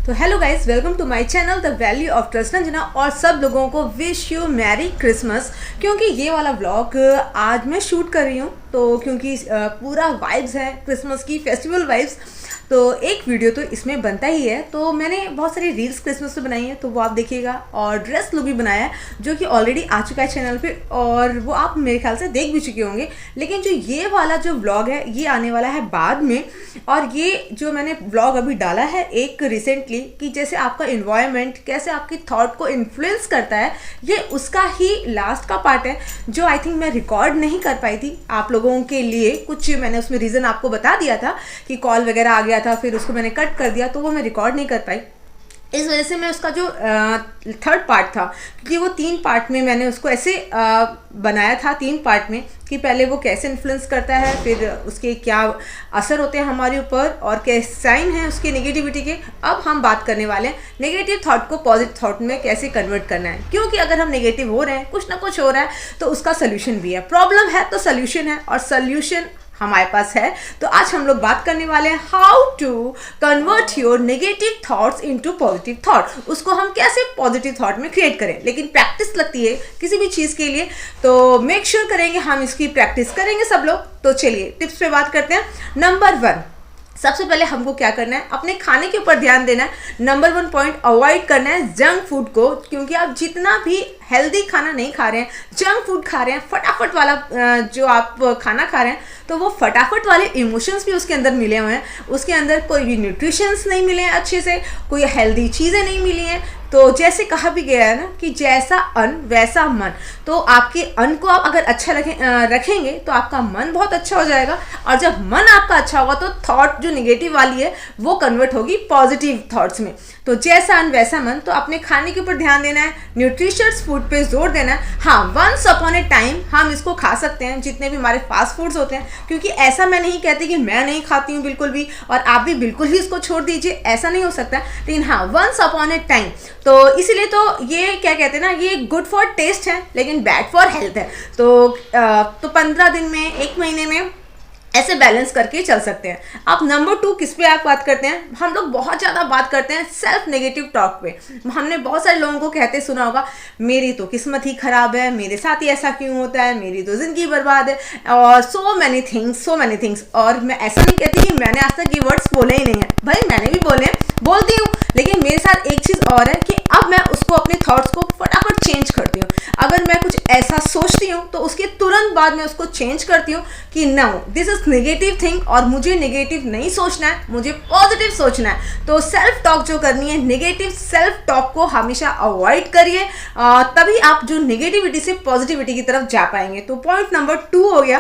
तो hello guys, welcome to my channel the value of trust Ranjana. और सब लोगों को विश यू मैरी क्रिसमस। क्योंकि ये वाला व्लॉग आज मैं शूट कर रही हूँ, तो क्योंकि पूरा वाइब्स है क्रिसमस की, फेस्टिवल वाइब्स, तो एक वीडियो तो इसमें बनता ही है। तो मैंने बहुत सारी रील्स क्रिसमस पे बनाई है, तो वो आप देखिएगा। और ड्रेस लुक भी बनाया है जो कि ऑलरेडी आ चुका है चैनल पे, और वो आप मेरे ख्याल से देख भी चुके होंगे। लेकिन जो ये वाला जो व्लॉग है ये आने वाला है बाद में। और ये जो मैंने व्लॉग अभी डाला है एक रिसेंटली, कि जैसे आपका इन्वायरमेंट कैसे आपकी थॉट को इन्फ्लुएंस करता है, ये उसका ही लास्ट का पार्ट है जो आई थिंक मैं रिकॉर्ड नहीं कर पाई थी आप लोगों के लिए। कुछ मैंने उसमें रीज़न आपको बता दिया था कि कॉल वगैरह आ गया था, फिर उसको मैंने कट कर दिया, तो वो मैं रिकॉर्ड नहीं कर पाई। इस वजह से मैं उसका जो थर्ड पार्ट था, क्योंकि वो 3 पार्ट में मैंने उसको ऐसे बनाया था, 3 पार्ट में, कि पहले वो कैसे इन्फ्लुएंस करता है, फिर उसके क्या असर होते हैं हमारे ऊपर, और कैसे साइन है उसके नेगेटिविटी के। अब हम बात करने वाले हैं नेगेटिव थॉट को पॉजिटिव थॉट में कैसे कन्वर्ट करना है। क्योंकि अगर हम नेगेटिव हो रहे हैं, कुछ ना कुछ हो रहा है, तो उसका सोल्यूशन भी है। प्रॉब्लम है तो सोल्यूशन है, और सोल्यूशन हमारे पास है। तो आज हम लोग बात करने वाले हैं how to convert your negative thoughts into positive thought. उसको हम कैसे पॉजिटिव थॉट में क्रिएट करें। लेकिन प्रैक्टिस लगती है किसी भी चीज़ के लिए, तो मेक श्योर करेंगे हम इसकी प्रैक्टिस करेंगे सब लोग। तो चलिए टिप्स पे बात करते हैं। नंबर 1, सबसे पहले हमको क्या करना है, अपने खाने के ऊपर ध्यान देना है। नंबर 1 पॉइंट, अवॉइड करना है जंक फूड को। क्योंकि आप जितना भी हेल्दी खाना नहीं खा रहे हैं, जंक फूड खा रहे हैं, फटाफट वाला जो आप खाना खा रहे हैं, तो वो फटाफट वाले इमोशंस भी उसके अंदर मिले हुए हैं। उसके अंदर कोई भी न्यूट्रिशंस नहीं मिले हैं अच्छे से, कोई हेल्दी चीज़ें नहीं मिली हैं। तो जैसे कहा भी गया है ना कि जैसा अन्न वैसा मन। तो आपके अन्न को आप अगर अच्छा रखेंगे तो आपका मन बहुत अच्छा हो जाएगा। और जब मन आपका अच्छा होगा तो थॉट जो नेगेटिव वाली है वो कन्वर्ट होगी पॉजिटिव थॉट्स में। तो जैसा अन्न वैसा मन। तो अपने खाने के ऊपर ध्यान देना है, न्यूट्रिशियस फूड पे जोर देना है। हाँ, वंस अपॉन ए टाइम हम इसको खा सकते हैं, जितने भी हमारे फास्ट फूड्स होते हैं। क्योंकि ऐसा मैं नहीं कहती कि मैं नहीं खाती हूँ बिल्कुल भी, और आप भी बिल्कुल ही इसको छोड़ दीजिए, ऐसा नहीं हो सकता। लेकिन हाँ, वंस अपॉन ए टाइम। तो इसीलिए तो ये क्या कहते हैं ना, ये गुड फॉर टेस्ट है लेकिन बैड फॉर हेल्थ है। तो 15 दिन में, 1 महीने में ऐसे बैलेंस करके चल सकते हैं आप। नंबर 2 किस पे आप बात करते हैं, हम लोग बहुत ज़्यादा बात करते हैं सेल्फ नेगेटिव टॉक पे। हमने बहुत सारे लोगों को कहते सुना होगा, मेरी तो किस्मत ही खराब है, मेरे साथ ही ऐसा क्यों होता है, मेरी तो ज़िंदगी बर्बाद है, और सो मैनी थिंग्स। और मैं ऐसा नहीं कहती कि मैंने आज तक ये वर्ड्स बोले ही नहीं है, भाई मैंने भी बोले हैं, बोलती हूँ। लेकिन मेरे साथ एक चीज़ और है कि अब मैं उसको, अपने थॉट्स को फटाफट चेंज करती हूँ। अगर मैं कुछ ऐसा सोचती हूँ तो उसके तुरंत बाद मैं उसको चेंज करती हूँ कि no, this is negative thing, और मुझे नेगेटिव नहीं सोचना है, मुझे पॉजिटिव सोचना है। तो सेल्फ टॉक जो करनी है, नेगेटिव सेल्फ टॉक को हमेशा अवॉइड करिए, तभी आप जो नेगेटिविटी से पॉजिटिविटी की तरफ जा पाएंगे। तो पॉइंट नंबर 2 हो गया।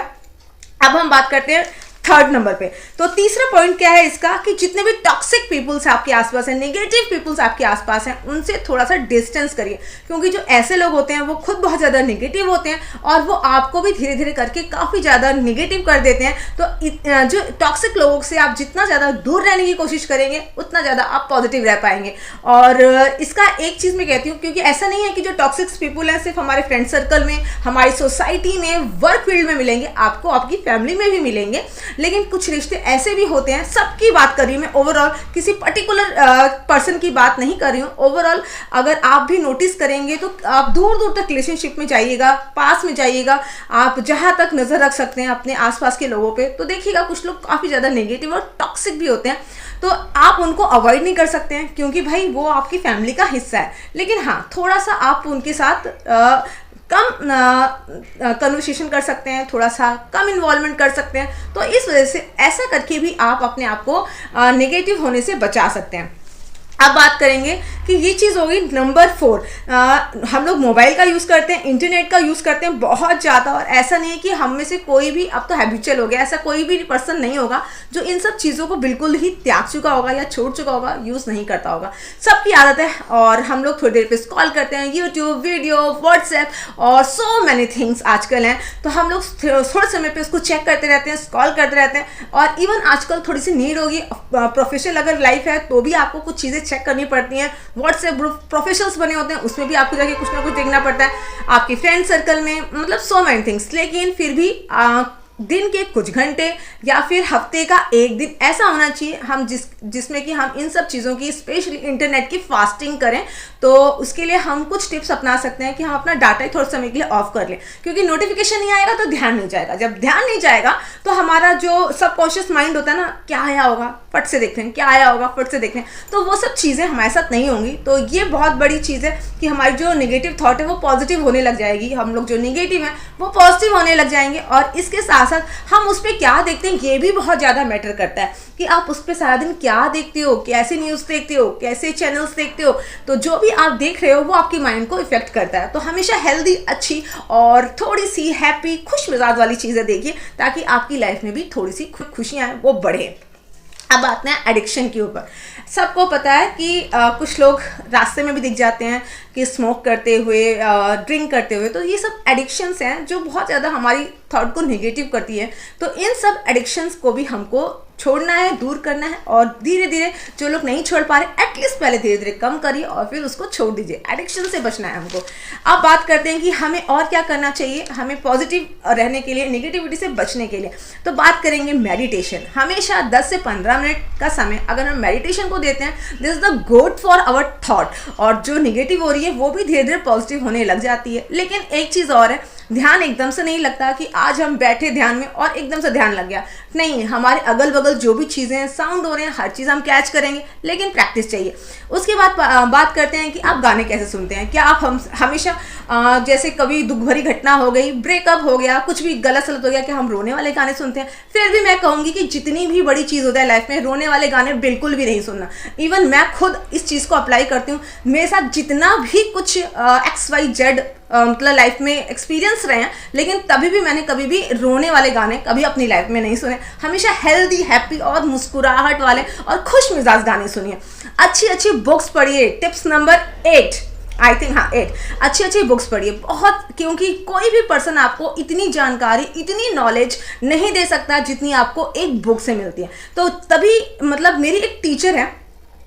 अब हम बात करते हैं थर्ड नंबर पे। तो तीसरा पॉइंट क्या है इसका, कि जितने भी टॉक्सिक पीपल्स आपके आसपास हैं, नेगेटिव पीपल्स आपके आसपास हैं, उनसे थोड़ा सा डिस्टेंस करिए। क्योंकि जो ऐसे लोग होते हैं वो खुद बहुत ज़्यादा नेगेटिव होते हैं, और वो आपको भी धीरे धीरे करके काफ़ी ज़्यादा नेगेटिव कर देते हैं। तो जो टॉक्सिक लोगों से आप जितना ज़्यादा दूर रहने की कोशिश करेंगे, उतना ज़्यादा आप पॉजिटिव रह पाएंगे। और इसका एक चीज़ मैं कहती हूँ, क्योंकि ऐसा नहीं है कि जो टॉक्सिक पीपल हैं सिर्फ हमारे फ्रेंड सर्कल में, हमारी सोसाइटी में, वर्क फील्ड में मिलेंगे, आपको आपकी फैमिली में भी मिलेंगे। लेकिन कुछ रिश्ते ऐसे भी होते हैं, सबकी बात कर रही हूँ मैं, ओवरऑल किसी पर्टिकुलर पर्सन की बात नहीं कर रही हूँ। ओवरऑल अगर आप भी नोटिस करेंगे तो आप दूर दूर तक रिलेशनशिप में जाइएगा, पास में जाइएगा, आप जहाँ तक नज़र रख सकते हैं अपने आसपास के लोगों पे, तो देखिएगा कुछ लोग काफ़ी ज़्यादा नेगेटिव और टॉक्सिक भी होते हैं। तो आप उनको अवॉइड नहीं कर सकते हैं, क्योंकि भाई वो आपकी फैमिली का हिस्सा है। लेकिन हाँ, थोड़ा सा आप उनके साथ कम कन्वर्सेशन कर सकते हैं, थोड़ा सा कम इन्वॉल्वमेंट कर सकते हैं। तो इस वजह से ऐसा करके भी आप अपने आप को नेगेटिव होने से बचा सकते हैं। अब बात करेंगे कि ये चीज़ होगी नंबर 4। हम लोग मोबाइल का यूज़ करते हैं, इंटरनेट का यूज़ करते हैं बहुत ज़्यादा। और ऐसा नहीं है कि हम में से कोई भी, अब तो हैबिचुअल हो गया, ऐसा कोई भी पर्सन नहीं होगा जो इन सब चीज़ों को बिल्कुल ही त्याग चुका होगा या छोड़ चुका होगा, यूज़ नहीं करता होगा। सबकी आदत है, और हम लोग थोड़ी देर पे स्क्रॉल करते हैं, यूट्यूब, वीडियो, व्हाट्सएप, और सो मैनी थिंग्स आजकल हैं। तो हम लोग थोड़े समय पे उसको चेक करते रहते हैं, स्क्रॉल करते रहते हैं। और इवन आजकल थोड़ी सी नीड होगी, प्रोफेशनल अगर लाइफ है तो भी आपको कुछ चीज़ें चेक करनी पड़ती हैं। व्हाट्सएप ग्रुप प्रोफेशनल्स बने होते हैं, उसमें भी आपको जाके कुछ ना कुछ देखना पड़ता है। आपके फ्रेंड सर्कल में, मतलब सो मैनी थिंग्स। लेकिन फिर भी दिन के कुछ घंटे या फिर हफ्ते का एक दिन ऐसा होना चाहिए हम जिसमें कि हम इन सब चीज़ों की स्पेशली इंटरनेट की फास्टिंग करें। तो उसके लिए हम कुछ टिप्स अपना सकते हैं कि हम अपना डाटा ही थोड़े समय के लिए ऑफ कर लें, क्योंकि नोटिफिकेशन नहीं आएगा तो ध्यान नहीं जाएगा। जब ध्यान नहीं जाएगा तो हमारा जो सबकॉन्शियस माइंड होता है ना, क्या आया होगा फट से देखते हैं, क्या आया होगा फट से देखते हैं, तो वो सब चीज़ें हमारे साथ नहीं होंगी। तो ये बहुत बड़ी चीज़ है कि हमारी जो नेगेटिव थॉट है वो पॉजिटिव होने लग जाएगी, हम लोग जो नेगेटिव हैं वो पॉजिटिव होने लग जाएंगे। और इसके साथ साथ हम उस पर क्या देखते हैं ये भी बहुत ज़्यादा मैटर करता है कि आप उस पर सारा दिन क्या देखते हो, कैसे न्यूज़ देखते हो, कैसे चैनल्स देखते हो। तो जो भी आप देख रहे हो वो आपकी माइंड को इफेक्ट करता है। तो हमेशा हेल्दी, अच्छी और थोड़ी सी हैप्पी, खुश मिजाज वाली चीज़ें देखिए ताकि आपकी लाइफ में भी थोड़ी सी खुशियाँ वो बढ़े। अब आते हैं एडिक्शन के ऊपर। सबको पता है कि कुछ लोग रास्ते में भी दिख जाते हैं कि स्मोक करते हुए, ड्रिंक करते हुए। तो ये सब एडिक्शंस हैं जो बहुत ज़्यादा हमारी थॉट को नेगेटिव करती है। तो इन सब एडिक्शंस को भी हमको छोड़ना है, दूर करना है। और धीरे धीरे जो लोग नहीं छोड़ पा रहे, एटलीस्ट पहले धीरे धीरे कम करिए और फिर उसको छोड़ दीजिए। एडिक्शन से बचना है हमको। अब बात करते हैं कि हमें और क्या करना चाहिए हमें पॉजिटिव रहने के लिए, नेगेटिविटी से बचने के लिए। तो बात करेंगे मेडिटेशन। हमेशा 10 से 15 मिनट का समय अगर हम मेडिटेशन को देते हैं, this is the good for our thought. और जो नेगेटिव हो रही है वो भी धीरे धीरे पॉजिटिव होने लग जाती है। लेकिन एक चीज़ और है, ध्यान एकदम से नहीं लगता कि आज हम बैठे ध्यान में और एकदम से ध्यान लग गया। नहीं, हमारे अगल बगल जो भी चीज़ें हैं, साउंड हो रहे हैं, हर चीज़ हम कैच करेंगे, लेकिन प्रैक्टिस चाहिए। उसके बाद बात करते हैं कि आप गाने कैसे सुनते हैं। क्या आप हमेशा जैसे कभी दुख भरी घटना हो गई, ब्रेकअप हो गया, कुछ भी गलत सलत हो गया, कि हम रोने वाले गाने सुनते हैं? फिर भी मैं कहूँगी कि जितनी भी बड़ी चीज़ होता है लाइफ में, रोने वाले गाने बिल्कुल भी नहीं सुनना। इवन मैं खुद इस चीज़ को अप्लाई करती हूँ। मेरे साथ जितना भी कुछ XYZ मतलब लाइफ में एक्सपीरियंस रहे हैं, लेकिन तभी भी मैंने कभी भी रोने वाले गाने कभी अपनी लाइफ में नहीं सुने। हमेशा हेल्दी, हैप्पी और मुस्कुराहट वाले और खुश मिजाज गाने सुनिए। अच्छी अच्छी बुक्स पढ़िए। टिप्स नंबर 8, आई थिंक, हाँ 8, अच्छी अच्छी बुक्स पढ़िए बहुत, क्योंकि कोई भी पर्सन आपको इतनी जानकारी, इतनी नॉलेज नहीं दे सकता जितनी आपको एक बुक से मिलती है। तो तभी मतलब मेरी एक टीचर है,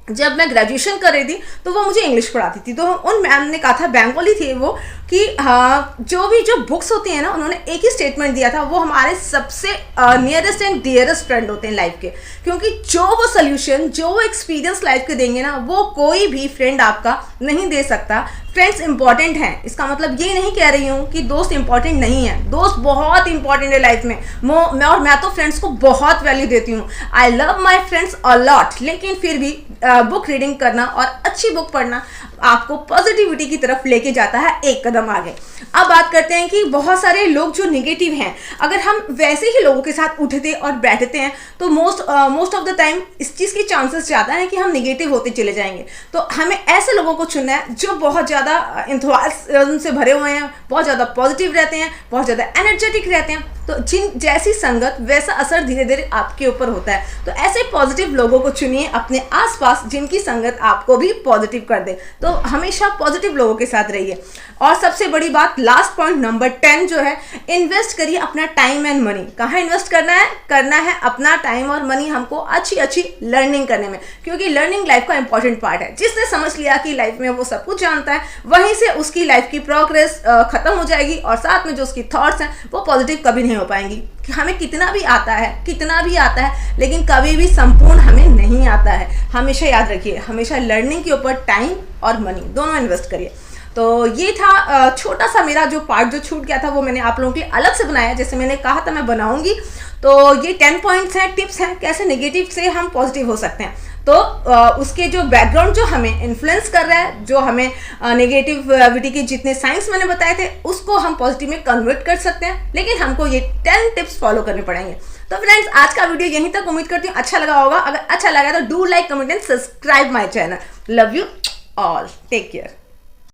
जब मैं ग्रेजुएशन कर रही थी तो वो मुझे इंग्लिश पढ़ाती थी। तो उन मैम ने कहा था, बंगाली थी वो, कि हाँ जो बुक्स होती हैं ना, उन्होंने एक ही स्टेटमेंट दिया था, वो हमारे सबसे नियरेस्ट एंड डियरेस्ट फ्रेंड होते हैं लाइफ के। क्योंकि जो वो सोल्यूशन, जो वो एक्सपीरियंस लाइफ के देंगे ना, वो कोई भी फ्रेंड आपका नहीं दे सकता। फ्रेंड्स इंपॉर्टेंट हैं, इसका मतलब ये नहीं कह रही हूँ कि दोस्त इंपॉर्टेंट नहीं है। दोस्त बहुत इंपॉर्टेंट है लाइफ में। मैं तो फ्रेंड्स को बहुत वैल्यू देती हूँ। I love my friends a lot. लेकिन फिर भी बुक रीडिंग करना और अच्छी बुक पढ़ना आपको पॉजिटिविटी की तरफ लेके जाता है एक कदम आगे। अब बात करते हैं कि बहुत सारे लोग जो नेगेटिव हैं, अगर हम वैसे ही लोगों के साथ उठते और बैठते हैं तो मोस्ट ऑफ द टाइम इस चीज़ की चांसेस ज़्यादा है कि हम नेगेटिव होते चले जाएंगे। तो हमें ऐसे लोगों को चुनना है जो बहुत ज़्यादा इंथुसियाज्म से भरे हुए हैं, बहुत ज़्यादा पॉजिटिव रहते हैं, बहुत ज़्यादा एनर्जेटिक रहते हैं। तो जिन जैसी संगत वैसा असर धीरे धीरे आपके ऊपर होता है। तो ऐसे पॉजिटिव लोगों को चुनिए अपने आसपास जिनकी संगत आपको भी पॉजिटिव कर दे। तो हमेशा पॉजिटिव लोगों के साथ रहिए। और सबसे बड़ी बात, लास्ट पॉइंट नंबर 10 जो है, इन्वेस्ट करिए अपना टाइम एंड मनी। कहाँ इन्वेस्ट करना है? करना है अपना टाइम और मनी हमको अच्छी अच्छी लर्निंग करने में, क्योंकि लर्निंग लाइफ का इंपॉर्टेंट पार्ट है। जिसने समझ लिया कि लाइफ में वो सब कुछ जानता है, वहीं से उसकी लाइफ की प्रोग्रेस खत्म हो जाएगी और साथ में जो उसकी थॉट्स हैं वो पॉजिटिव कभी नहीं हो पाएंगी। कि हमें कितना भी आता है, लेकिन कभी भी संपूर्ण हमें नहीं आता है। हमेशा याद रखिए, हमेशा लर्निंग के ऊपर टाइम और मनी दोनों इन्वेस्ट करिए। तो ये था छोटा सा मेरा जो पार्ट जो छूट गया था, वो मैंने आप लोगों के लिए अलग से बनाया। जैसे मैंने कहा था मैं बनाऊंगी। तो ये 10 पॉइंट्स हैं, टिप्स हैं कैसे नेगेटिव से हम पॉजिटिव हो सकते हैं। तो उसके जो बैकग्राउंड जो हमें इन्फ्लुएंस कर रहा है, जो हमें नेगेटिविटी के जितने साइंस मैंने बताए थे, उसको हम पॉजिटिव में कन्वर्ट कर सकते हैं। लेकिन हमको ये 10 टिप्स फॉलो करने पड़ेंगे। तो फ्रेंड्स, आज का वीडियो यहीं तक। उम्मीद करती हूँ अच्छा लगा होगा। अगर अच्छा लगा तो do like, comment and subscribe my channel. Love you all, take care.